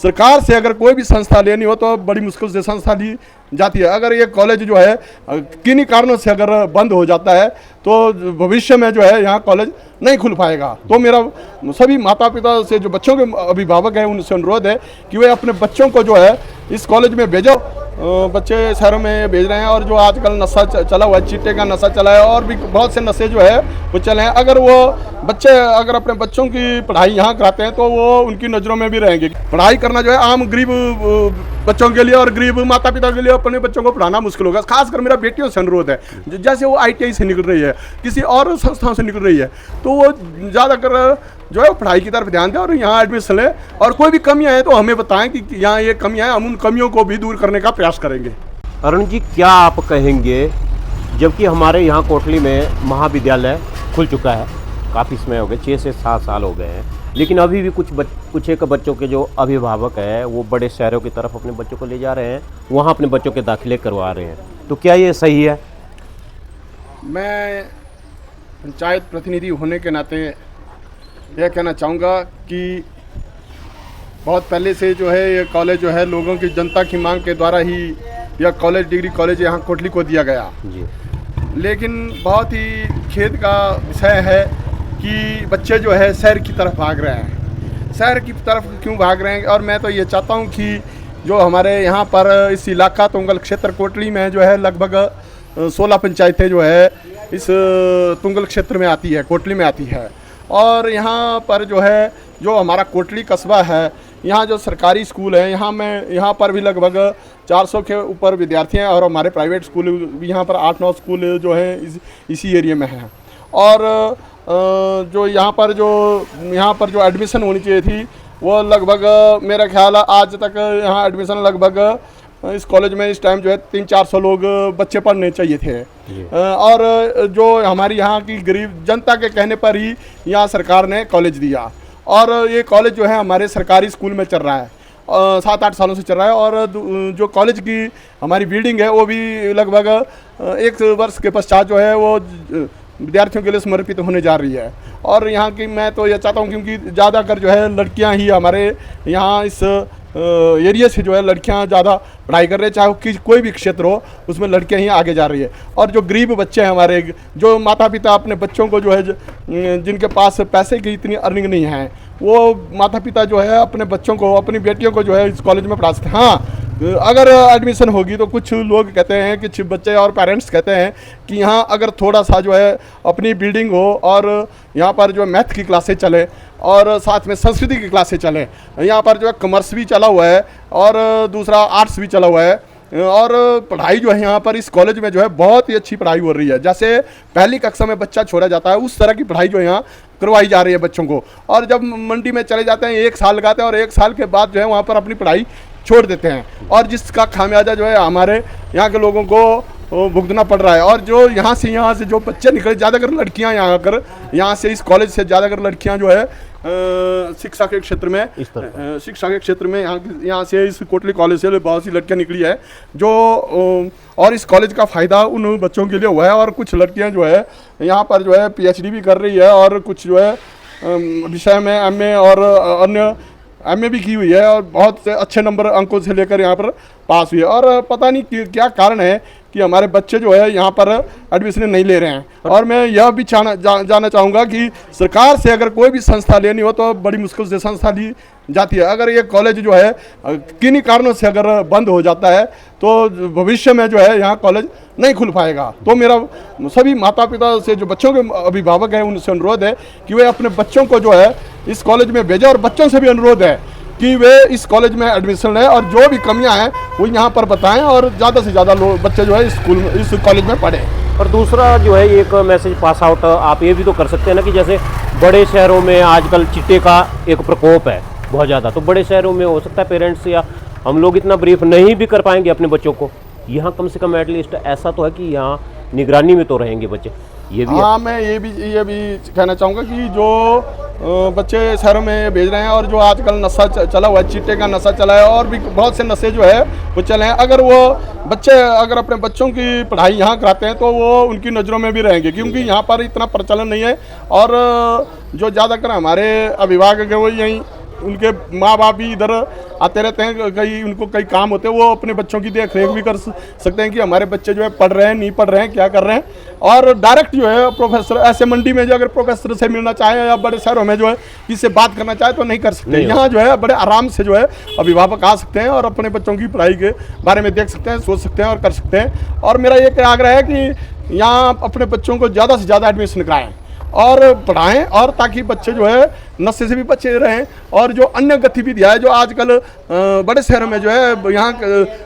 सरकार से अगर कोई भी संस्था लेनी हो तो बड़ी मुश्किल से संस्था ली जाती है। अगर ये कॉलेज जो है किन्हीं कारणों से अगर बंद हो जाता है तो भविष्य में जो है यहाँ कॉलेज नहीं खुल पाएगा। तो मेरा सभी माता पिता से, जो बच्चों के अभिभावक हैं, उनसे अनुरोध है कि वे अपने बच्चों को जो है इस कॉलेज में भेजो। बच्चे शहरों में भेज रहे हैं और जो आजकल नशा चला हुआ है, चिट्टे का नशा चला है और भी बहुत से नशे जो है वो चले हैं। अगर वो बच्चे अगर अपने बच्चों की पढ़ाई यहाँ कराते हैं तो वो उनकी नज़रों में भी रहेंगे। पढ़ाई करना जो है आम गरीब बच्चों के लिए और गरीब माता पिता के लिए अपने बच्चों को पढ़ाना मुश्किल होगा। खासकर मेरा बेटियों से अनुरोध है, जैसे वो ITI से निकल रही है, किसी और संस्थाओं से निकल रही है, तो वो ज़्यादातर जो है पढ़ाई की तरफ ध्यान दें और यहाँ एडमिशन लें। और कोई भी कमियां हैं तो हमें बताएं कि यहाँ ये कमियां हैं, हम उन कमियों को भी दूर करने का प्रयास करेंगे। अरुण जी, क्या आप कहेंगे, जबकि हमारे यहाँ कोटली में महाविद्यालय खुल चुका है, काफ़ी समय हो गए, 6 से 7 साल हो गए हैं, लेकिन अभी भी कुछ एक बच्चों के जो अभिभावक हैं वो बड़े शहरों की तरफ अपने बच्चों को ले जा रहे हैं, वहाँ अपने बच्चों के दाखिले करवा रहे हैं, तो क्या ये सही है? मैं पंचायत प्रतिनिधि होने के नाते यह कहना चाहूँगा कि बहुत पहले से जो है ये कॉलेज जो है लोगों की, जनता की मांग के द्वारा ही यह कॉलेज, डिग्री कॉलेज यहाँ कोटली को दिया गया जी। लेकिन बहुत ही खेद का विषय है कि बच्चे जो है शहर की तरफ भाग रहे हैं। शहर की तरफ क्यों भाग रहे हैं? और मैं तो ये चाहता हूँ कि जो हमारे यहाँ पर इस इलाका तुंगल क्षेत्र कोटली में जो है लगभग 16 पंचायतें जो है इस तुंगल क्षेत्र में आती है, कोटली में आती है। और यहाँ पर जो है जो हमारा कोटली कस्बा है, यहाँ जो सरकारी स्कूल है, यहाँ पर भी लगभग 400 के ऊपर विद्यार्थी हैं और हमारे प्राइवेट स्कूल भी यहाँ पर 8-9 स्कूल जो हैं इसी एरिया में हैं। और जो यहाँ पर जो एडमिशन होनी चाहिए थी वो लगभग मेरा ख्याल है आज तक यहाँ एडमिशन लगभग इस कॉलेज में इस टाइम जो है 300-400 लोग बच्चे पढ़ने चाहिए थे। और जो हमारी यहाँ की गरीब जनता के कहने पर ही यहाँ सरकार ने कॉलेज दिया और ये कॉलेज जो है हमारे सरकारी स्कूल में चल रहा है, 7-8 सालों से चल रहा है। और जो कॉलेज की हमारी बिल्डिंग है वो भी लगभग 1 वर्ष के पश्चात जो है वो विद्यार्थियों के लिए समर्पित होने जा रही है। और यहाँ की मैं तो ये चाहता हूँ, क्योंकि ज़्यादातर जो है लड़कियाँ ही हमारे यहाँ इस एरिया से जो है लड़कियां ज़्यादा पढ़ाई कर रहे हैं, चाहे वो कोई भी क्षेत्र हो उसमें लड़कियां ही आगे जा रही है। और जो गरीब बच्चे हैं हमारे, जो माता पिता अपने बच्चों को जो है जिनके पास पैसे की इतनी अर्निंग नहीं है, वो माता पिता जो है अपने बच्चों को, अपनी बेटियों को जो है इस कॉलेज में पढ़ा सकते हैं। हाँ, अगर एडमिशन होगी तो कुछ लोग कहते हैं, कुछ बच्चे और पेरेंट्स कहते हैं कि यहाँ अगर थोड़ा सा जो है अपनी बिल्डिंग हो और यहाँ पर जो मैथ की क्लासें चले और साथ में संस्कृति की क्लासें चले, यहाँ पर जो है कॉमर्स भी चला हुआ है और दूसरा आर्ट्स भी चला हुआ है। और पढ़ाई जो है यहाँ पर इस कॉलेज में जो है बहुत ही अच्छी पढ़ाई हो रही है। जैसे पहली कक्षा में बच्चा छोड़ा जाता है उस तरह की पढ़ाई जो यहाँ करवाई जा रही है बच्चों को। और जब मंडी में चले जाते हैं 1 साल लगाते हैं और 1 साल के बाद जो है वहाँ पर अपनी पढ़ाई छोड़ देते हैं और जिसका खामियाजा जो है हमारे यहाँ के लोगों को भुगतना पड़ रहा है। और जो यहाँ से जो बच्चे निकले, ज़्यादातर लड़कियाँ यहाँ से इस कॉलेज से ज़्यादातर लड़कियाँ जो है शिक्षा के क्षेत्र में यहाँ से इस कोटली कॉलेज से बहुत सी लड़कियाँ निकली है जो और इस कॉलेज का फ़ायदा उन बच्चों के लिए हुआ है। और कुछ लड़कियाँ जो है यहाँ पर जो है PhD भी कर रही है और कुछ जो है विषय में MA और अन्य MA भी की हुई है और बहुत अच्छे नंबर अंकों से लेकर यहाँ पर पास हुई है। और पता नहीं क्या कारण है कि हमारे बच्चे जो है यहाँ पर एडमिशन नहीं ले रहे हैं। और मैं यह भी जानना चाहूँगा कि सरकार से अगर कोई भी संस्था लेनी हो तो बड़ी मुश्किल से संस्था ली जाती है। अगर ये कॉलेज जो है किन्हीं कारणों से अगर बंद हो जाता है तो भविष्य में जो है यहाँ कॉलेज नहीं खुल पाएगा। तो मेरा सभी माता पिता से, जो बच्चों के अभिभावक हैं, उनसे अनुरोध है कि वे अपने बच्चों को जो है इस कॉलेज में भेजें। और बच्चों से भी अनुरोध है कि वे इस कॉलेज में एडमिशन लें और जो भी कमियां हैं वो यहाँ पर बताएं और ज़्यादा से ज़्यादा लोग बच्चे जो है इस कॉलेज में पढ़ें। और दूसरा जो है एक मैसेज पास आउट आप ये भी तो कर सकते हैं ना कि जैसे बड़े शहरों में आजकल चिट्टे का एक प्रकोप है बहुत ज़्यादा, तो बड़े शहरों में हो सकता है पेरेंट्स या हम लोग इतना ब्रीफ नहीं भी कर पाएंगे अपने बच्चों को। यहाँ कम से कम एटलीस्ट ऐसा तो है कि यहाँ निगरानी में तो रहेंगे बच्चे, ये भी। हाँ, मैं ये भी कहना चाहूँगा कि जो बच्चे शहरों में भेज रहे हैं और जो आजकल नशा चला हुआ है, चिट्टे का नशा चला है और भी बहुत से नशे जो है वो चले हैं, अगर वो बच्चे अगर अपने बच्चों की पढ़ाई यहाँ कराते हैं तो वो उनकी नज़रों में भी रहेंगे, क्योंकि यहाँ पर इतना प्रचलन नहीं है। और जो ज़्यादातर हमारे अभिभावक है वो यहीं, उनके माँ बाप भी इधर आते रहते हैं, कई उनको कई काम होते हैं, वो अपने बच्चों की देख रेख भी कर सकते हैं कि हमारे बच्चे जो है पढ़ रहे हैं नहीं पढ़ रहे हैं, क्या कर रहे हैं। और डायरेक्ट जो है प्रोफेसर, ऐसे मंडी में जो अगर प्रोफेसर से मिलना चाहे या बड़े शहरों में जो है किसी से बात करना चाहे तो नहीं कर सकते। यहाँ जो है बड़े आराम से जो है अभिभावक आ सकते हैं और अपने बच्चों की पढ़ाई के बारे में देख सकते हैं, सोच सकते हैं और कर सकते हैं। और मेरा ये आग्रह है कि यहाँ अपने बच्चों को ज़्यादा से ज़्यादा एडमिशन कराएं और पढ़ाएं, और ताकि बच्चे जो है नशे से भी बचे रहें। और जो अन्य गतिविधियाँ है जो आजकल बड़े शहरों में जो है, यहाँ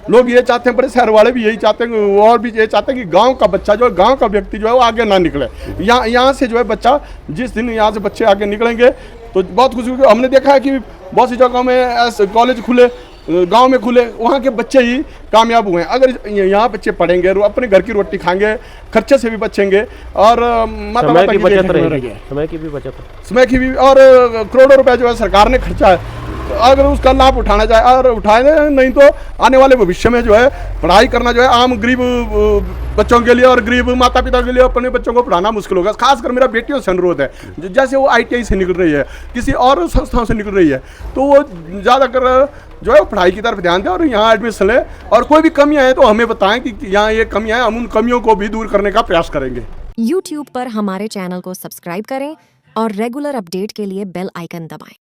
लोग ये चाहते हैं, बड़े शहर वाले भी यही चाहते हैं, और भी ये चाहते हैं कि गांव का बच्चा जो है, गांव का व्यक्ति जो है वो आगे ना निकले। यहाँ से जो है बच्चा, जिस दिन यहाँ से बच्चे आगे निकलेंगे तो बहुत खुशी होगी। हमने देखा है कि बहुत सी जगहों में ऐसे कॉलेज खुले, गांव में खुले, वहाँ के बच्चे ही कामयाब हुए हैं। अगर यहाँ बच्चे पढ़ेंगे, अपने घर की रोटी खाएंगे, खर्चे से भी बचेंगे और माता समय की की बचत देखरेख में रहेगी, रहेंगे। समय की भी बचत है। समय की भी, और करोड़ों रुपए जो है सरकार ने खर्चा है, तो अगर उसका लाभ उठाना चाहे और उठाए, नहीं तो आने वाले भविष्य में जो है पढ़ाई करना जो है आम गरीब बच्चों के लिए और गरीब माता पिता के लिए अपने बच्चों को पढ़ाना मुश्किल होगा। खासकर मेरा बेटियों से अनुरोध है, जैसे वो ITI से निकल रही है, किसी और संस्थाओं से निकल रही है, तो वो ज़्यादातर जो है पढ़ाई की तरफ ध्यान दें और यहाँ एडमिशन लें। और कोई भी कमियाँ हैं तो हमें बताएं कि यहाँ ये कमियाँ हैं, हम उन कमियों को भी दूर करने का प्रयास करेंगे। YouTube पर हमारे चैनल को सब्सक्राइब करें और रेगुलर अपडेट के लिए बेल आइकन दबाएं।